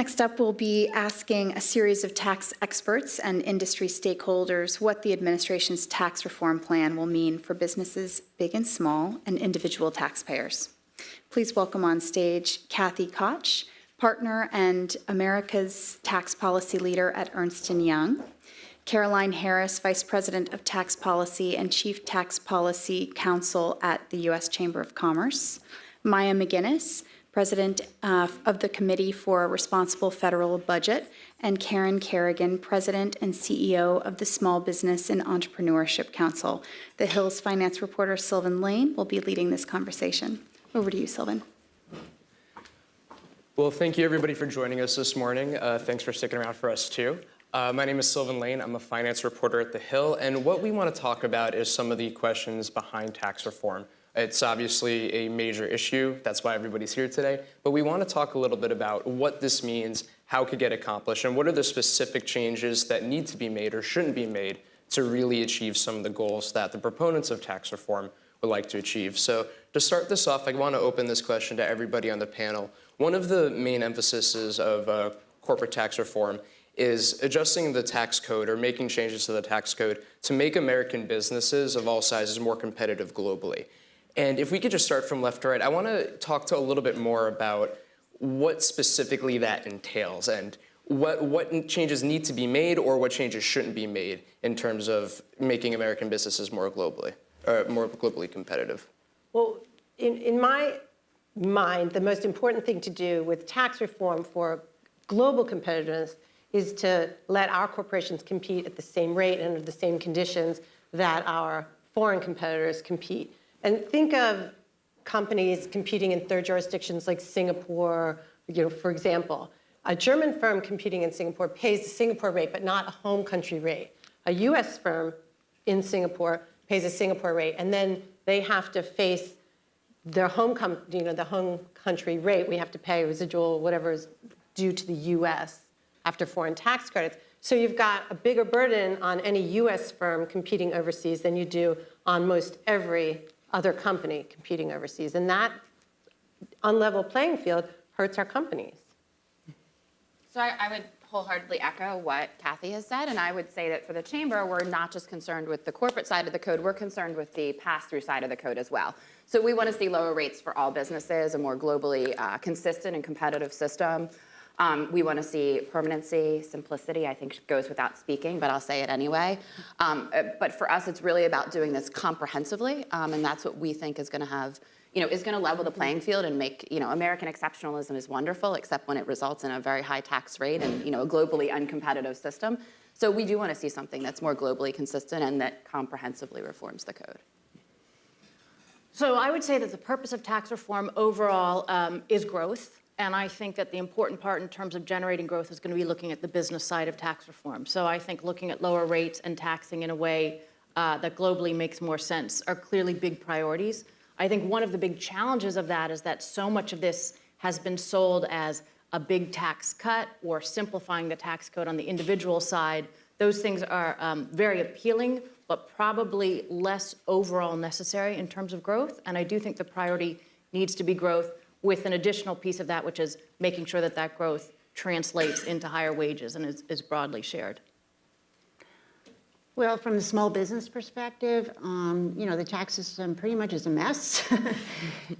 Next up, we'll be asking a series of tax experts and industry stakeholders what the administration's tax reform plan will mean for businesses big and small and individual taxpayers. Please welcome on stage Kathy Koch, partner and America's tax policy leader at Ernst & Young, Caroline Harris, Vice President of Tax Policy and Chief Tax Policy Counsel at the U.S. Chamber of Commerce, Maya McGinnis, President of the Committee for a Responsible Federal Budget, and Karen Kerrigan, President and CEO of the Small Business and Entrepreneurship Council. The Hill's finance reporter Sylvan Lane will be leading this conversation. Over to you, Sylvan. Well, thank you everybody for joining us this morning. Thanks for sticking around for us too. My name is Sylvan Lane. I'm a finance reporter at The Hill, and what we want to talk about is some of the questions behind tax reform. It's obviously a major issue. That's why everybody's here today. But we want to talk a little bit about what this means, how it could get accomplished, and what are the specific changes that need to be made or shouldn't be made to really achieve some of the goals that the proponents of tax reform would like to achieve. So to start this off, I want to open this question to everybody on the panel. One of the main emphases of corporate tax reform is adjusting the tax code or making changes to the tax code to make American businesses of all sizes more competitive globally. And if we could just start from left to right, I want to talk to a little bit more about what specifically that entails and what changes need to be made or what changes shouldn't be made in terms of making American businesses more globally competitive. Well, in my mind, the most important thing to do with tax reform for global competitiveness is to let our corporations compete at the same rate and under the same conditions that our foreign competitors compete. And think of companies competing in third jurisdictions like Singapore, for example. A German firm competing in Singapore pays the Singapore rate, but not a home country rate. A US firm in Singapore pays a Singapore rate, and then they have to face their the home country rate. We have to pay residual, whatever is due to the US after foreign tax credits. So you've got a bigger burden on any US firm competing overseas than you do on most every other company competing overseas. And that unlevel playing field hurts our companies. So I would wholeheartedly echo what Kathy has said, and I would say that for the Chamber, we're not just concerned with the corporate side of the code, we're concerned with the pass-through side of the code as well. So we want to see lower rates for all businesses, a more globally consistent and competitive system. We want to see permanency, simplicity, I think goes without speaking, but I'll say it anyway. But for us, it's really about doing this comprehensively, and that's what we think is going to have, is going to level the playing field and make, American exceptionalism is wonderful, except when it results in a very high tax rate and, a globally uncompetitive system. So we do want to see something that's more globally consistent and that comprehensively reforms the code. So I would say that the purpose of tax reform overall is growth. And I think that the important part in terms of generating growth is going to be looking at the business side of tax reform. So I think looking at lower rates and taxing in a way that globally makes more sense are clearly big priorities. I think one of the big challenges of that is that so much of this has been sold as a big tax cut or simplifying the tax code on the individual side. Those things are very appealing, but probably less overall necessary in terms of growth. And I do think the priority needs to be growth, with an additional piece of that, which is making sure that that growth translates into higher wages and is broadly shared. Well, from the small business perspective, the tax system pretty much is a mess.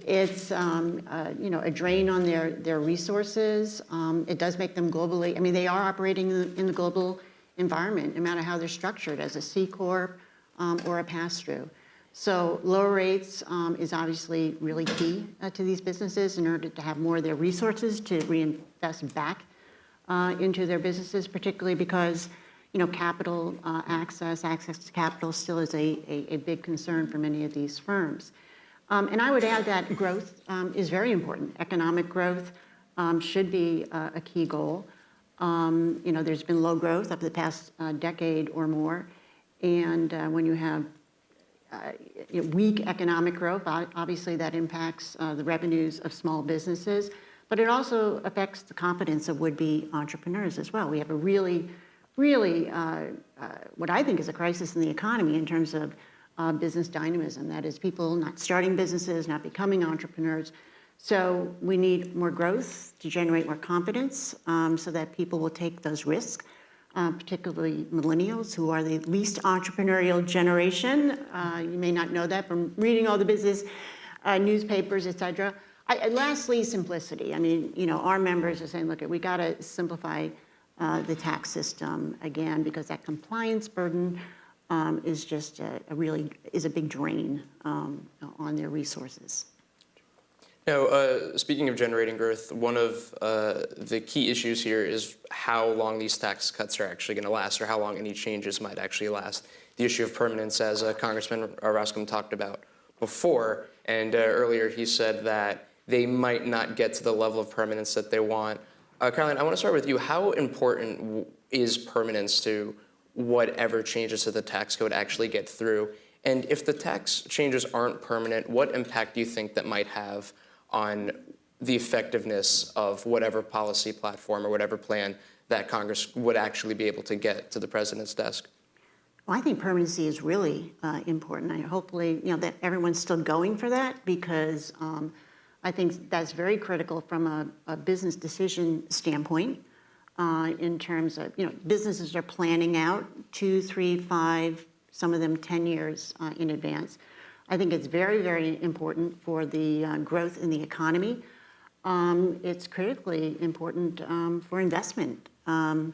It's, a drain on their resources. It does make them globally, they are operating in the global environment, no matter how they're structured, as a C Corp or a pass-through. So lower rates is obviously really key to these businesses in order to have more of their resources to reinvest back into their businesses, particularly because capital access to capital still is a big concern for many of these firms. And I would add that growth is very important. Economic growth should be a key goal. There's been low growth over the past decade or more, and when you have weak economic growth, obviously that impacts the revenues of small businesses, but it also affects the confidence of would-be entrepreneurs as well. We have a really what I think is a crisis in the economy in terms of business dynamism. That is, people not starting businesses, not becoming entrepreneurs. So we need more growth to generate more confidence so that people will take those risks, particularly millennials, who are the least entrepreneurial generation. You may not know that from reading all the business newspapers, et cetera. Lastly, simplicity. I mean, our members are saying, look, we got to simplify the tax system again, because that compliance burden is just a big drain on their resources. Now, speaking of generating growth, one of the key issues here is how long these tax cuts are actually going to last, or how long any changes might actually last. The issue of permanence, as Congressman Roscoe talked about before, and earlier he said that they might not get to the level of permanence that they want. Caroline, I want to start with you. How important is permanence to whatever changes to the tax code actually get through? And if the tax changes aren't permanent, what impact do you think that might have on the effectiveness of whatever policy platform or whatever plan that Congress would actually be able to get to the president's desk? Well, I think permanency is really important. Hopefully, that everyone's still going for that, because I think that's very critical from a business decision standpoint in terms of, businesses are planning out 2, 3, 5, some of them 10 years in advance. I think it's very, very important for the growth in the economy. It's critically important for investment in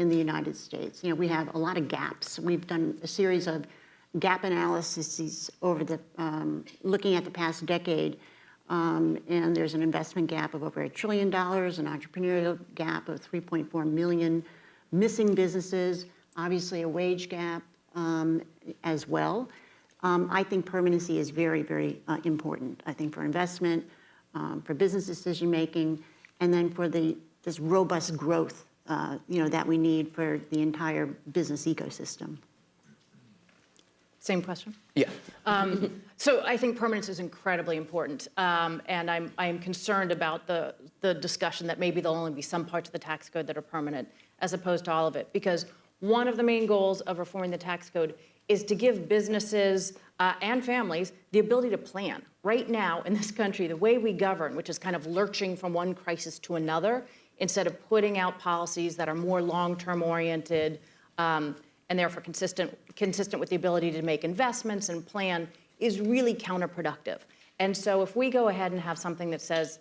the United States. We have a lot of gaps. We've done a series of gap analyses over looking at the past decade, and there's an investment gap of over $1 trillion, an entrepreneurial gap of 3.4 million missing businesses, obviously a wage gap as well. I think permanency is very, very important. I think for investment, for business decision making, and then for this robust growth that we need for the entire business ecosystem. Same question? Yeah. So I think permanence is incredibly important, and I am concerned about the discussion that maybe there'll only be some parts of the tax code that are permanent, as opposed to all of it. Because one of the main goals of reforming the tax code is to give businesses and families the ability to plan. Right now in this country, the way we govern, which is kind of lurching from one crisis to another, instead of putting out policies that are more long-term oriented and therefore consistent with the ability to make investments and plan, is really counterproductive. And so if we go ahead and have something that says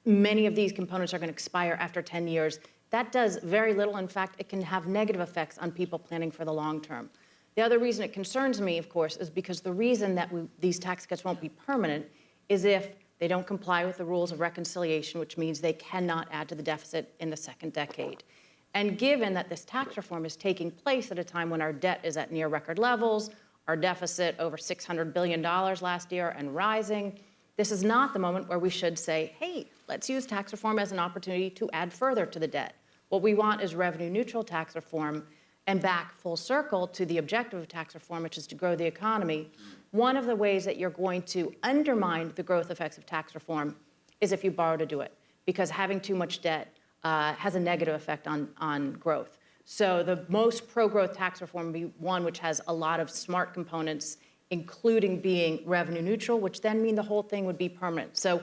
many of these components are going to expire after 10 years, that does very little. In fact, it can have negative effects on people planning for the long term. The other reason it concerns me, of course, is because the reason that these tax cuts won't be permanent is if they don't comply with the rules of reconciliation, which means they cannot add to the deficit in the second decade. And given that this tax reform is taking place at a time when our debt is at near record levels, our deficit over $600 billion last year and rising, this is not the moment where we should say, hey, let's use tax reform as an opportunity to add further to the debt. What we want is revenue neutral tax reform, and back full circle to the objective of tax reform, which is to grow the economy. One of the ways that you're going to undermine the growth effects of tax reform is if you borrow to do it, because having too much debt has a negative effect on growth. So the most pro-growth tax reform would be one which has a lot of smart components, including being revenue neutral, which then mean the whole thing would be permanent. So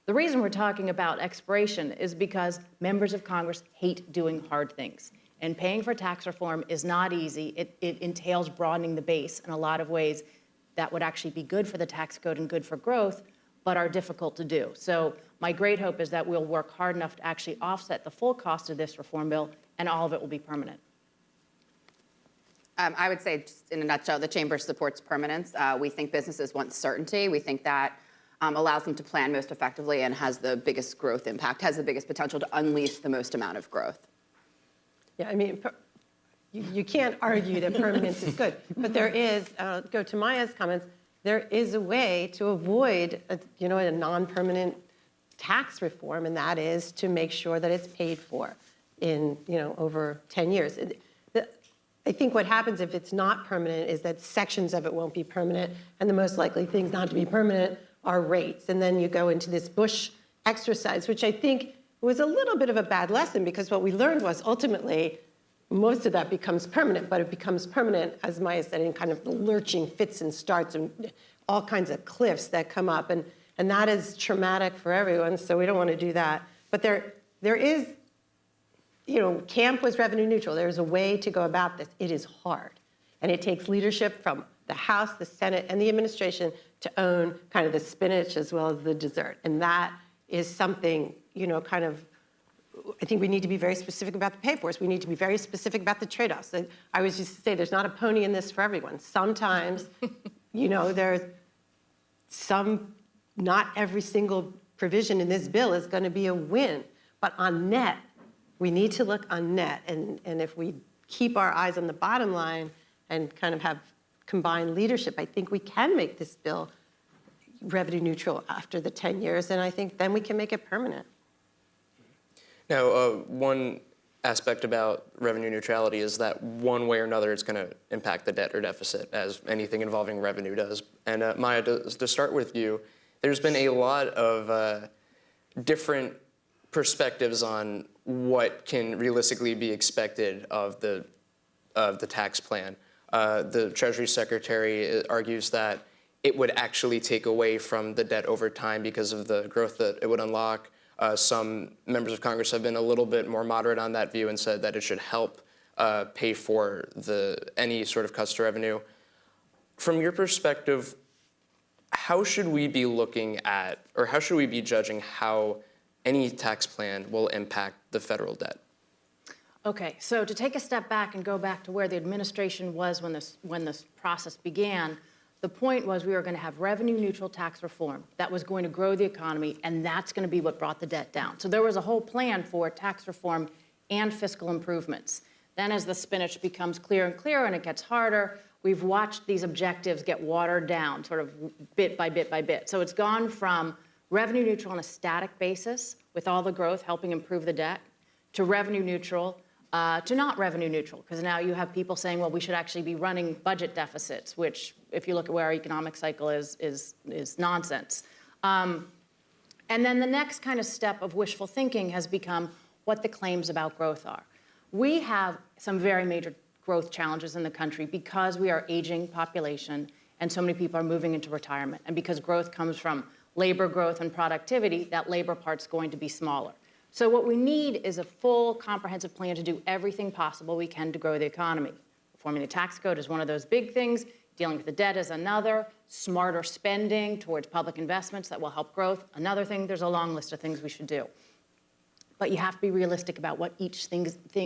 the reason we're talking about expiration is because members of Congress hate doing hard things. And paying for tax reform is not easy. It entails broadening the base in a lot of ways that would actually be good for the tax code and good for growth, but are difficult to do. So my great hope is that we'll work hard enough to actually offset the full cost of this reform bill, and all of it will be permanent. I would say, just in a nutshell, the Chamber supports permanence. We think businesses want certainty. We think that allows them to plan most effectively and has the biggest growth impact, has the biggest potential to unleash the most amount of growth. Yeah, I mean, you can't argue that permanence is good, but there is, go to Maya's comments, there is a way to avoid a non-permanent tax reform, and that is to make sure that it's paid for in, over 10 years. I think what happens if it's not permanent is that sections of it won't be permanent, and the most likely things not to be permanent are rates. And then you go into this Bush exercise, which I think was a little bit of a bad lesson, because what we learned was ultimately most of that becomes permanent, but it becomes permanent, as Maya said, in kind of the lurching fits and starts and all kinds of cliffs that come up. And And that is traumatic for everyone, so we don't want to do that. But there is, camp was revenue neutral. There's a way to go about this. It is hard. And it takes leadership from the House, the Senate, and the administration to own kind of the spinach as well as the dessert. And that is something, I think we need to be very specific about the pay-fors. We need to be very specific about the trade-offs. I was just to say, there's not a pony in this for everyone. Sometimes, there's not every single provision in this bill is going to be a win. But on net, we need to look on net. And if we keep our eyes on the bottom line and kind of have combined leadership, I think we can make this bill revenue neutral after the 10 years. And I think then we can make it permanent. Now, one aspect about revenue neutrality is that one way or another it's going to impact the debt or deficit, as anything involving revenue does. And Maya, to start with you, there's been a lot of different perspectives on what can realistically be expected of the tax plan. The Treasury Secretary argues that it would actually take away from the debt over time because of the growth that it would unlock. Some members of Congress have been a little bit more moderate on that view and said that it should help pay for any sort of cuts to revenue. From your perspective, how should we be looking at, or how should we be judging how any tax plan will impact the federal debt? Okay, so to take a step back and go back to where the administration was when this process began, the point was we were going to have revenue neutral tax reform that was going to grow the economy, and that's going to be what brought the debt down. So there was a whole plan for tax reform and fiscal improvements. Then as the spinach becomes clearer and clearer and it gets harder, we've watched these objectives get watered down sort of bit by bit by bit. So it's gone from revenue neutral on a static basis with all the growth helping improve the debt to revenue neutral to not revenue neutral, because now you have people saying, well, we should actually be running budget deficits, which, if you look at where our economic cycle is nonsense. And then the next kind of step of wishful thinking has become what the claims about growth are. We have some very major growth challenges in the country because we are aging population and so many people are moving into retirement. And because growth comes from labor growth and productivity, that labor part's going to be smaller. So what we need is a full, comprehensive plan to do everything possible we can to grow the economy. Reforming the tax code is one of those big things. Dealing with the debt is another. Smarter spending towards public investments that will help growth, another thing. There's a long list of things we should do. But you have to be realistic about what each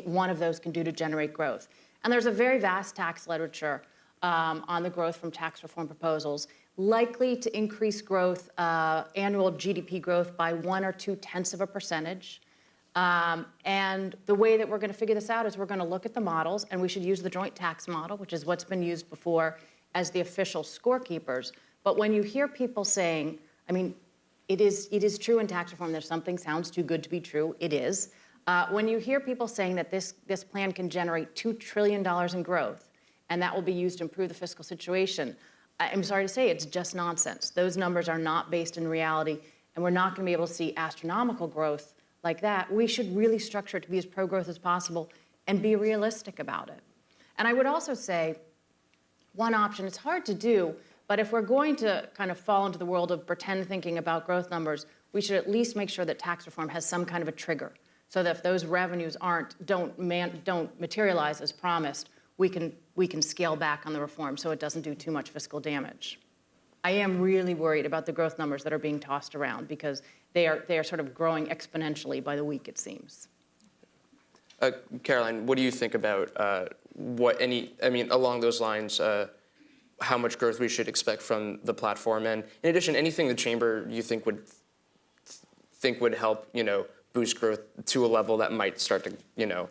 one of those can do to generate growth. And there's a very vast tax literature on the growth from tax reform proposals, likely to increase growth, annual GDP growth by 1 or 0.2%. And the way that we're going to figure this out is we're going to look at the models, and we should use the joint tax model, which is what's been used before, as the official scorekeepers. But when you hear people saying, I mean, it is true in tax reform, there's something sounds too good to be true, it is. When you hear people saying that this plan can generate $2 trillion in growth, and that will be used to improve the fiscal situation, I'm sorry to say, it's just nonsense. Those numbers are not based in reality, and we're not going to be able to see astronomical growth like that. We should really structure it to be as pro-growth as possible and be realistic about it. And I would also say, one option, it's hard to do, but if we're going to kind of fall into the world of pretend thinking about growth numbers, we should at least make sure that tax reform has some kind of a trigger, so that if those revenues don't materialize as promised, we can scale back on the reform so it doesn't do too much fiscal damage. I am really worried about the growth numbers that are being tossed around because they are sort of growing exponentially by the week, it seems. Caroline, what do you think about along those lines, how much growth we should expect from the platform? And in addition, anything the chamber you think would help, boost growth to a level that might start to,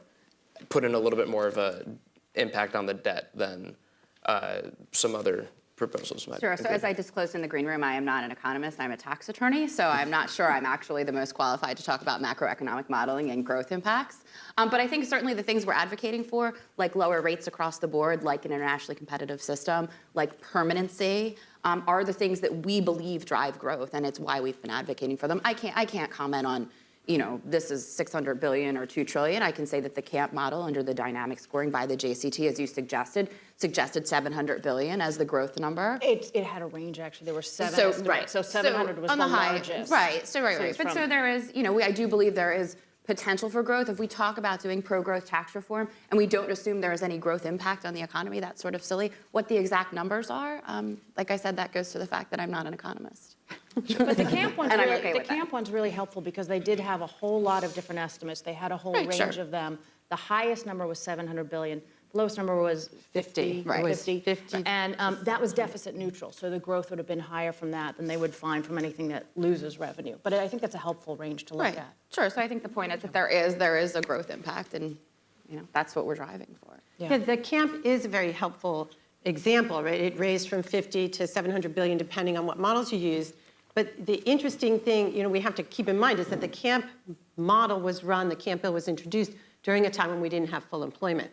put in a little bit more of a impact on the debt than some other proposals might. Sure. So as I disclosed in the green room, I am not an economist. I'm a tax attorney, so I'm not sure I'm actually the most qualified to talk about macroeconomic modeling and growth impacts. But I think certainly the things we're advocating for, like lower rates across the board, like an internationally competitive system, like permanency, are the things that we believe drive growth, and it's why we've been advocating for them. I can't comment on this is 600 billion or 2 trillion. I can say that the CAMP model under the dynamic scoring by the JCT, as you suggested 700 billion as the growth number. It had a range, actually. There were seven So, estimates. right. So 700 was on the high, largest. Right, so right. it's But from- so there is, I do believe there is potential for growth. If we talk about doing pro-growth tax reform and we don't assume there is any growth impact on the economy, that's sort of silly. What the exact numbers are, like I said, that goes to the fact that I'm not an economist. But the camp one's And I'm really, okay the with that. camp one's really helpful because they did have a whole lot of different estimates. They had a whole Right, range sure. of them. The highest number was 700 billion. The lowest number was 50. Right. It was 50. 50. And that was deficit neutral. So the growth would have been higher from that than they would find from anything that loses revenue. But I think that's a helpful range to look Right, at. sure. So I think the point is that there is a growth impact, and that's what we're driving for. Yeah, the CAMP is a very helpful example, right? It raised from 50 to 700 billion, depending on what models you used. But the interesting thing, we have to keep in mind is that the CAMP model was run, the CAMP bill was introduced during a time when we didn't have full employment.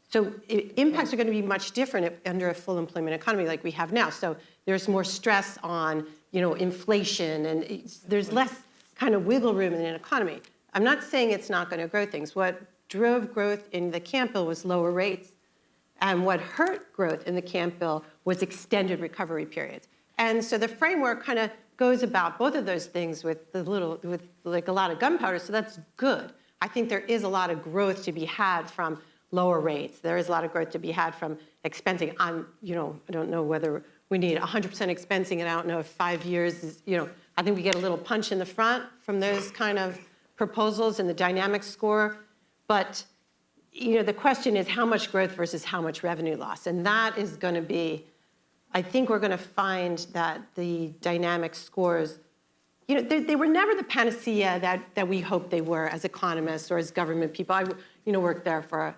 So impacts are going to be much different under a full employment economy like we have now. So there's more stress on, inflation, and there's less kind of wiggle room in an economy. I'm not saying it's not going to grow things. What drove growth in the CAMP bill was lower rates. And what hurt growth in the CAMP bill was extended recovery periods. And so the framework kind of goes about both of those things with like a lot of gunpowder, so that's good. I think there is a lot of growth to be had from lower rates. There is a lot of growth to be had from expensing. I don't know whether we need 100% expensing, and I don't know if 5 years is, I think we get a little punch in the front from those kind of proposals in the dynamic score. But the question is how much growth versus how much revenue loss. And that is going to be, I think we're going to find that the dynamic scores, they were never the panacea that we hoped they were as economists or as government people. I worked there for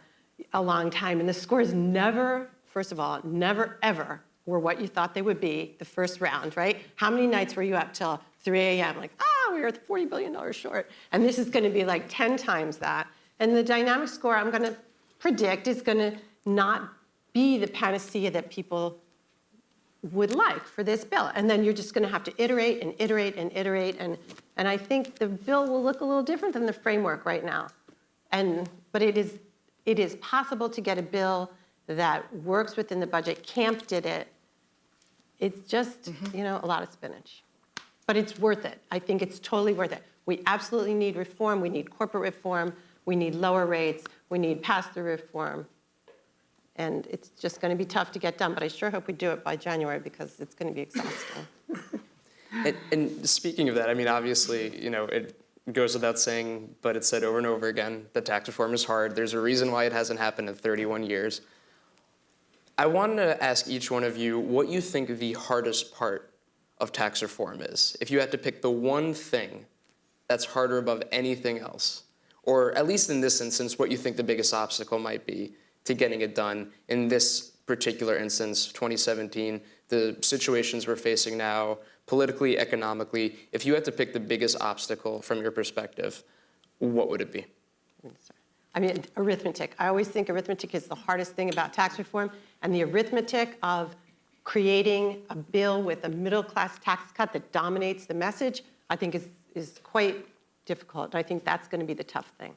a long time, and the scores never, first of all, never ever were what you thought they would be the first round, right? How many nights were you up till 3 a.m. like, we were $40 billion short. And this is going to be like 10 times that. And the dynamic score, I'm going to predict, is going to not be the panacea that people would like for this bill. And then you're just going to have to iterate and iterate and iterate. And I think the bill will look a little different than the framework right now. But it is possible to get a bill that works within the budget. CAMP did it. It's just, a lot of spinach. But it's worth it. I think it's totally worth it. We absolutely need reform. We need corporate reform. We need lower rates. We need pass-through reform. And it's just going to be tough to get done. But I sure hope we do it by January because it's going to be exhausting. And speaking of that, obviously, it goes without saying, but it's said over and over again, that tax reform is hard. There's a reason why it hasn't happened in 31 years. I wanted to ask each one of you what you think the hardest part of tax reform is. If you had to pick the one thing that's harder above anything else, or at least in this instance, what you think the biggest obstacle might be to getting it done in this particular instance, 2017, the situations we're facing now, politically, economically. If you had to pick the biggest obstacle from your perspective, what would it be? Arithmetic. I always think arithmetic is the hardest thing about tax reform, and the arithmetic of creating a bill with a middle-class tax cut that dominates the message, I think is quite difficult. I think that's going to be the tough thing.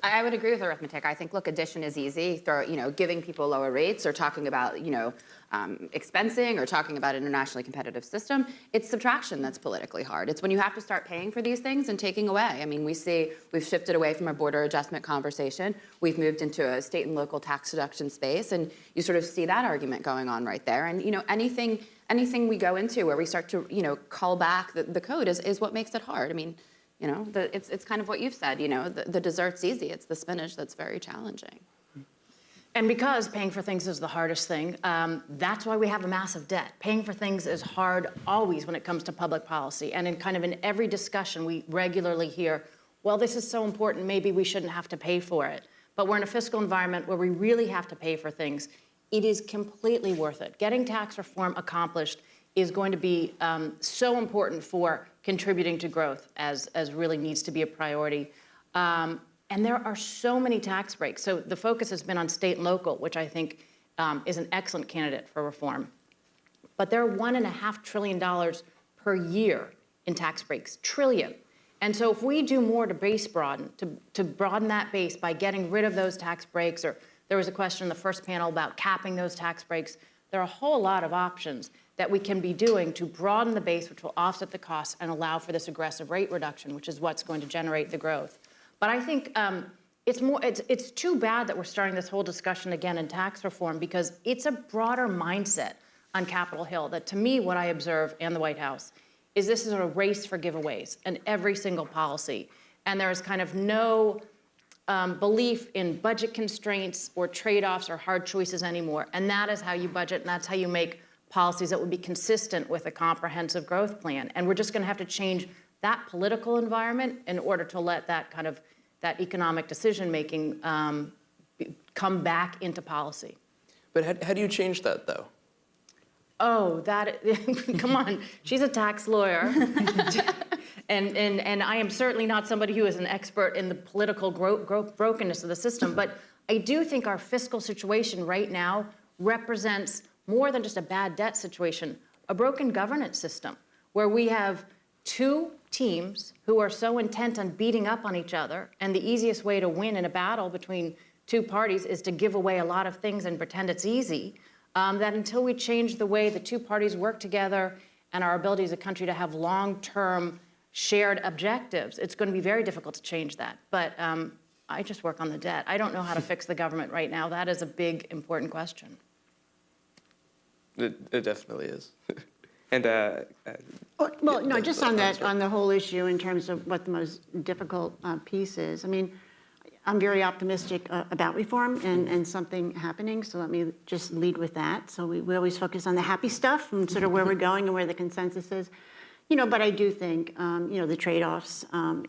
I would agree with arithmetic. I think, look, addition is easy. Giving people lower rates or talking about, expensing or talking about an internationally competitive system. It's subtraction that's politically hard. It's when you have to start paying for these things and taking away. We've shifted away from a border adjustment conversation. We've moved into a state and local tax deduction space, and you sort of see that argument going on right there. And, anything we go into where we start to, call back the code is what makes it hard. It's kind of what you've said, the dessert's easy. It's the spinach that's very challenging. And because paying for things is the hardest thing, that's why we have a massive debt. Paying for things is hard always when it comes to public policy. And in every discussion, we regularly hear, well, this is so important, maybe we shouldn't have to pay for it. But we're in a fiscal environment where we really have to pay for things. It is completely worth it. Getting tax reform accomplished is going to be so important for contributing to growth as really needs to be a priority. And there are so many tax breaks. So the focus has been on state and local, which I think is an excellent candidate for reform. But there are $1.5 trillion per year in tax breaks, trillion. And so if we do more to base broaden, to broaden that base by getting rid of those tax breaks, or there was a question in the first panel about capping those tax breaks, there are a whole lot of options that we can be doing to broaden the base, which will offset the costs and allow for this aggressive rate reduction, which is what's going to generate the growth. But I think it's too bad that we're starting this whole discussion again in tax reform, because it's a broader mindset on Capitol Hill that, to me, what I observe, and the White House, is this is a race for giveaways in every single policy. And there is kind of no belief in budget constraints or trade-offs or hard choices anymore. And that is how you budget, and that's how you make policies that would be consistent with a comprehensive growth plan. And we're just going to have to change that political environment in order to let that kind of, that economic decision-making come back into policy. But how do you change that, though? Oh, that, come on, she's a tax lawyer. And I am certainly not somebody who is an expert in the political brokenness of the system, but I do think our fiscal situation right now represents more than just a bad debt situation, a broken governance system, where we have two teams who are so intent on beating up on each other, and the easiest way to win in a battle between two parties is to give away a lot of things and pretend it's easy, that until we change the way the two parties work together and our ability as a country to have long-term shared objectives, it's going to be very difficult to change that. But I just work on the debt. I don't know how to fix the government right now. That is a big, important question. It definitely is. And Well, no, just on that, on the whole issue in terms of what the most difficult piece is. I mean, I'm very optimistic about reform and something happening, so let me just lead with that. So we always focus on the happy stuff and sort of where we're going and where the consensus is. But I do think, the trade-offs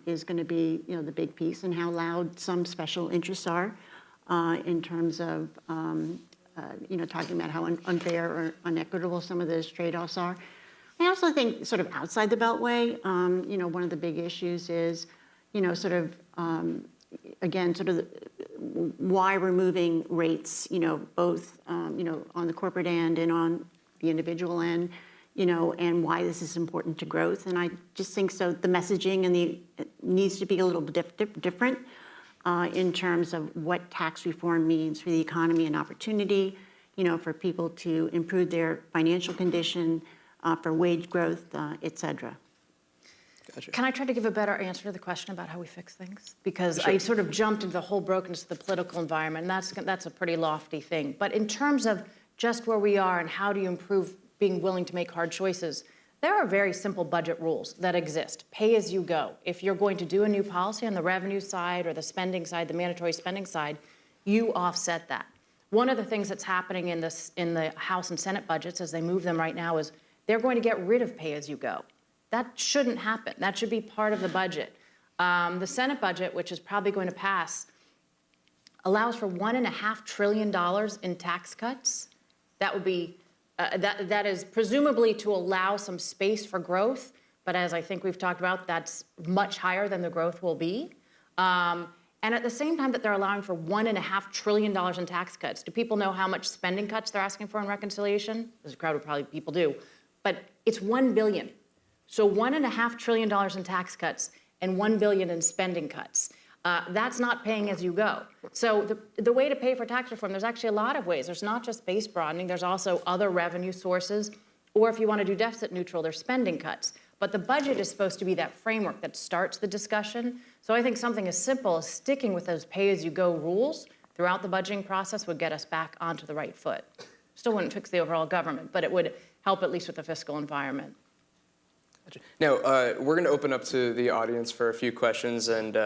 is going to be, the big piece, and how loud some special interests are in terms of, talking about how unfair or unequitable some of those trade-offs are. I also think sort of outside the Beltway, one of the big issues is, again, sort of why we're moving rates, both, on the corporate end and on the individual end, and why this is important to growth. And I just think so the messaging and it needs to be a little bit different in terms of what tax reform means for the economy and opportunity, for people to improve their financial condition, for wage growth, et cetera. Gotcha. Can I try to give a better answer to the question about how we fix things? Because Sure. I sort of jumped into the whole brokenness of the political environment, and that's a pretty lofty thing. But in terms of just where we are and how do you improve being willing to make hard choices, there are very simple budget rules that exist. Pay as you go. If you're going to do a new policy on the revenue side or the spending side, the mandatory spending side, you offset that. One of the things that's happening in the House and Senate budgets as they move them right now is they're going to get rid of pay as you go. That shouldn't happen. That should be part of the budget. The Senate budget, which is probably going to pass, allows for $1.5 trillion in tax cuts. That would be that is presumably to allow some space for growth, but as I think we've talked about, that's much higher than the growth will be. And at the same time that they're allowing for $1.5 trillion in tax cuts, do people know how much spending cuts they're asking for in reconciliation? There's a crowd of probably people do, but it's $1 billion. So $1.5 trillion in tax cuts and $1 billion in spending cuts. That's not paying as you go. So the way to pay for tax reform, there's actually a lot of ways. There's not just base broadening, there's also other revenue sources, or if you want to do deficit neutral, there's spending cuts. But the budget is supposed to be that framework that starts the discussion. So I think something as simple as sticking with those pay-as-you-go rules throughout the budgeting process would get us back onto the right foot. Still wouldn't fix the overall government, but it would help at least with the fiscal environment. Now, we're going to open up to the audience for a few questions and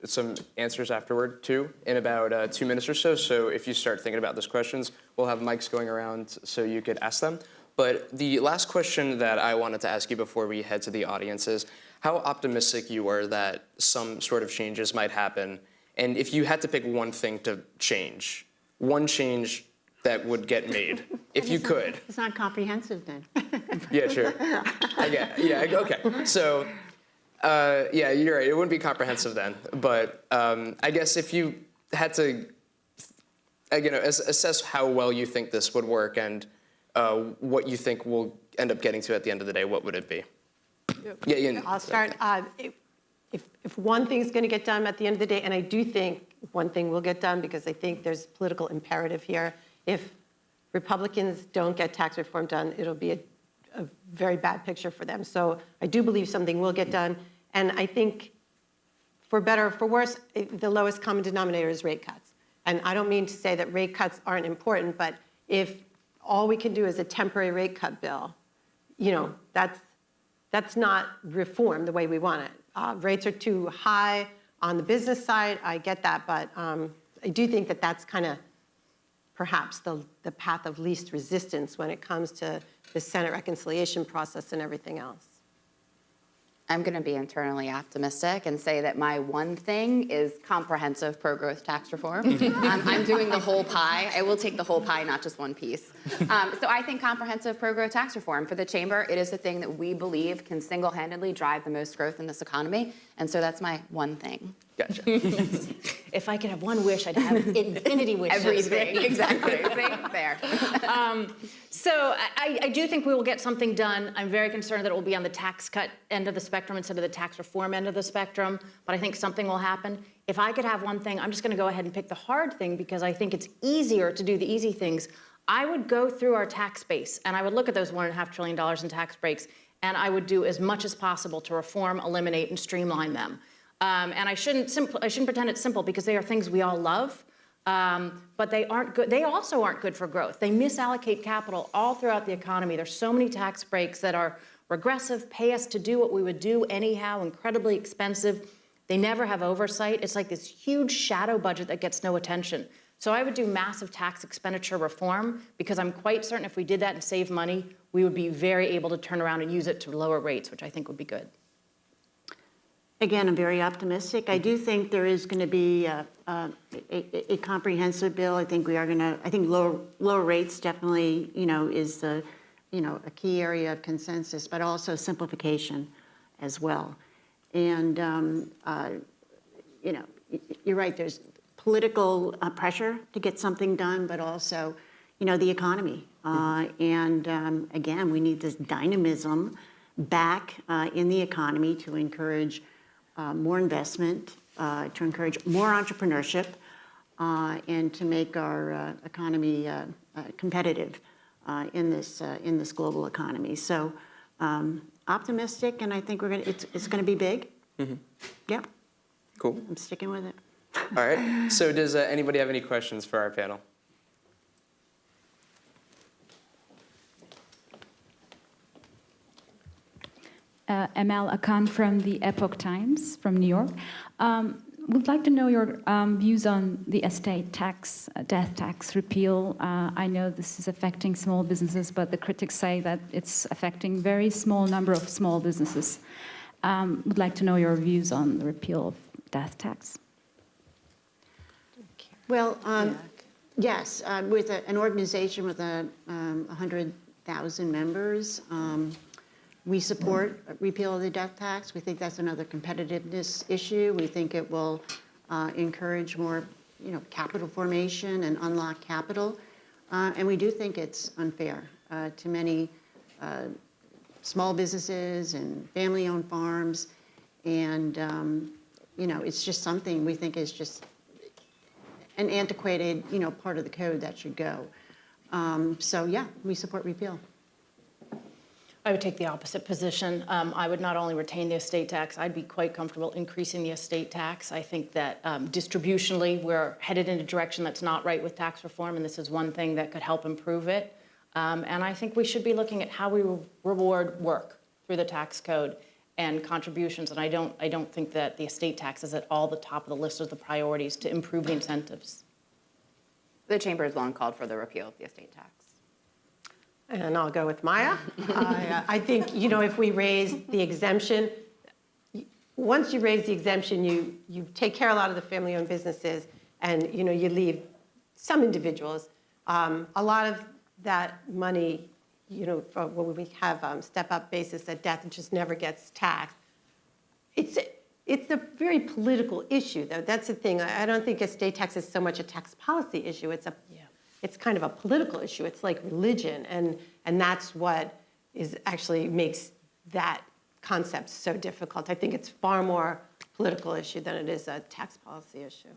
some answers afterward, too, in about 2 minutes or so. So if you start thinking about those questions, we'll have mics going around so you could ask them. But the last question that I wanted to ask you before we head to the audience is how optimistic you are that some sort of changes might happen. And if you had to pick one thing to change, one change that would get made, if you could. It's not comprehensive then. Yeah, sure. Okay. So, yeah, you're right. It wouldn't be comprehensive then. But I guess if you had to, assess how well you think this would work and what you think we'll end up getting to at the end of the day, what would it be? Yeah. I'll start. If if one thing's going to get done at the end of the day, and I do think one thing will get done because I think there's political imperative here, if Republicans don't get tax reform done, it'll be a very bad picture for them. So I do believe something will get done. And I think for better or for worse, the lowest common denominator is rate cuts. And I don't mean to say that rate cuts aren't important, but if all we can do is a temporary rate cut bill, you know, that's not reform the way we want it. Rates are too high on the business side, I get that, but I do think that that's kind of perhaps the path of least resistance when it comes to the Senate reconciliation process and everything else. I'm going to be internally optimistic and say that my one thing is comprehensive pro-growth tax reform. I'm doing the whole pie. I will take the whole pie, not just one piece. So I think comprehensive pro-growth tax reform for the chamber, it is the thing that we believe can single-handedly drive the most growth in this economy. And so that's my one thing. Gotcha. If I could have one wish, I'd have infinity wishes. Everything, exactly. See? There. So I do think we will get something done. I'm very concerned that it will be on the tax cut end of the spectrum instead of the tax reform end of the spectrum, but I think something will happen. If I could have one thing, I'm just going to go ahead and pick the hard thing because I think it's easier to do the easy things. I would go through our tax base and I would look at those $1.5 trillion in tax breaks and I would do as much as possible to reform, eliminate, and streamline them. And I shouldn't pretend it's simple because they are things we all love, but they aren't good. They also aren't good for growth. They misallocate capital all throughout the economy. There's so many tax breaks that are regressive, pay us to do what we would do anyhow, incredibly expensive. They never have oversight. It's like this huge shadow budget that gets no attention. So I would do massive tax expenditure reform because I'm quite certain if we did that and save money, we would be very able to turn around and use it to lower rates, which I think would be good. Again, I'm very optimistic. I do think there is going to be a comprehensive bill. I think we are going to. I think lower rates definitely, is the, a key area of consensus, but also simplification as well. And you're right. There's political pressure to get something done, but also, the economy. Again, we need this dynamism back in the economy to encourage more investment, to encourage more entrepreneurship, and to make our economy competitive in this global economy. So optimistic, and I think it's going to be big. Mm-hmm. Yeah. Cool. I'm sticking with it. All right. So does anybody have any questions for our panel? Amal Akan from the Epoch Times from New York. Would like to know your views on the estate tax, death tax repeal. I know this is affecting small businesses, but the critics say that it's affecting very small number of small businesses. Would like to know your views on the repeal of death tax. Well, yes, with an organization with 100,000 members, we support repeal of the death tax. We think that's another competitiveness issue. We think it will encourage more, capital formation and unlock capital. And we do think it's unfair to many small businesses and family-owned farms. And, it's just something we think is just an antiquated, part of the code that should go. So, yeah, we support repeal. I would take the opposite position. I would not only retain the estate tax, I'd be quite comfortable increasing the estate tax. I think that distributionally, we're headed in a direction that's not right with tax reform, and this is one thing that could help improve it. And I think we should be looking at how we reward work through the tax code and contributions. And I don't think that the estate tax is at all the top of the list of the priorities to improve the incentives. The chamber has long called for the repeal of the estate tax. And I'll go with Maya. I think, if we raise the exemption, once you raise the exemption, you take care of a lot of the family-owned businesses, and, you leave some individuals. A lot of that money, for when we have step-up basis at death, it just never gets taxed. It's a very political issue, though. That's the thing. I don't think estate tax is so much a tax policy issue. It's kind of a political issue. It's like religion, and that's what actually makes that concept so difficult. I think it's far more political issue than it is a tax policy issue.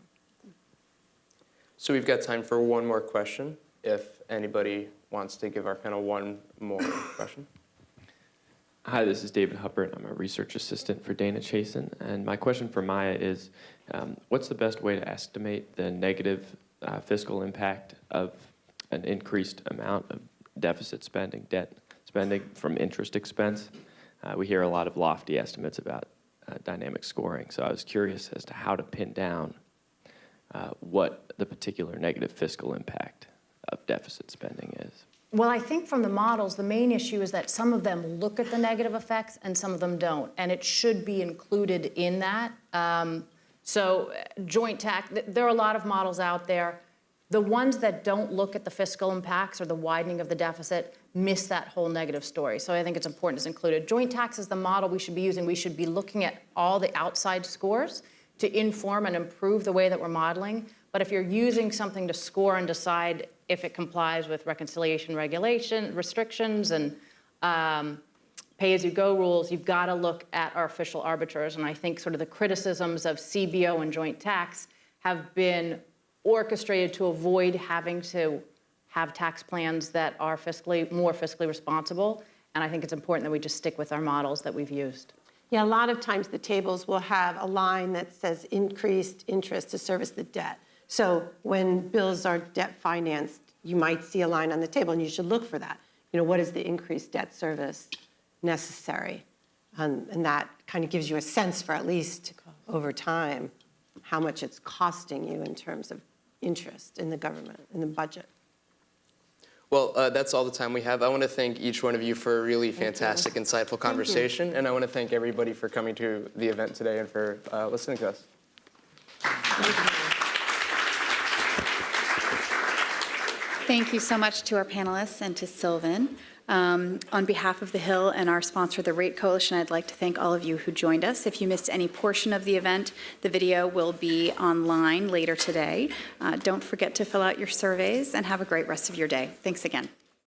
So we've got time for one more question, if anybody wants to give our panel one more question. Hi, this is David Huppert. I'm a research assistant for Dana Chasen. And my question for Maya is, what's the best way to estimate the negative fiscal impact of an increased amount of deficit spending, debt spending from interest expense? We hear a lot of lofty estimates about dynamic scoring. So I was curious as to how to pin down what the particular negative fiscal impact of deficit spending is. Well, I think from the models, the main issue is that some of them look at the negative effects and some of them don't, and it should be included in that. Joint tax, there are a lot of models out there. The ones that don't look at the fiscal impacts or the widening of the deficit miss that whole negative story. So I think it's important it's included. Joint tax is the model we should be using. We should be looking at all the outside scores to inform and improve the way that we're modeling. But if you're using something to score and decide if it complies with reconciliation regulation, restrictions, and pay-as-you-go rules, you've got to look at our official arbiters. And I think sort of the criticisms of CBO and joint tax have been orchestrated to avoid having to have tax plans that are more fiscally responsible. And I think it's important that we just stick with our models that we've used. Yeah, a lot of times the tables will have a line that says increased interest to service the debt. So when bills are debt financed, you might see a line on the table, and you should look for that. You know, what is the increased debt service necessary? And that kind of gives you a sense for at least over time how much it's costing you in terms of interest in the government, in the budget. Well, that's all the time we have. I want to thank each one of you for a really fantastic, insightful conversation, and I want to thank everybody for coming to the event today and for listening to us. Thank you so much to our panelists and to Sylvan. On behalf of the Hill and our sponsor, the Rate Coalition, I'd like to thank all of you who joined us. If you missed any portion of the event, the video will be online later today. Don't forget to fill out your surveys and have a great rest of your day. Thanks again.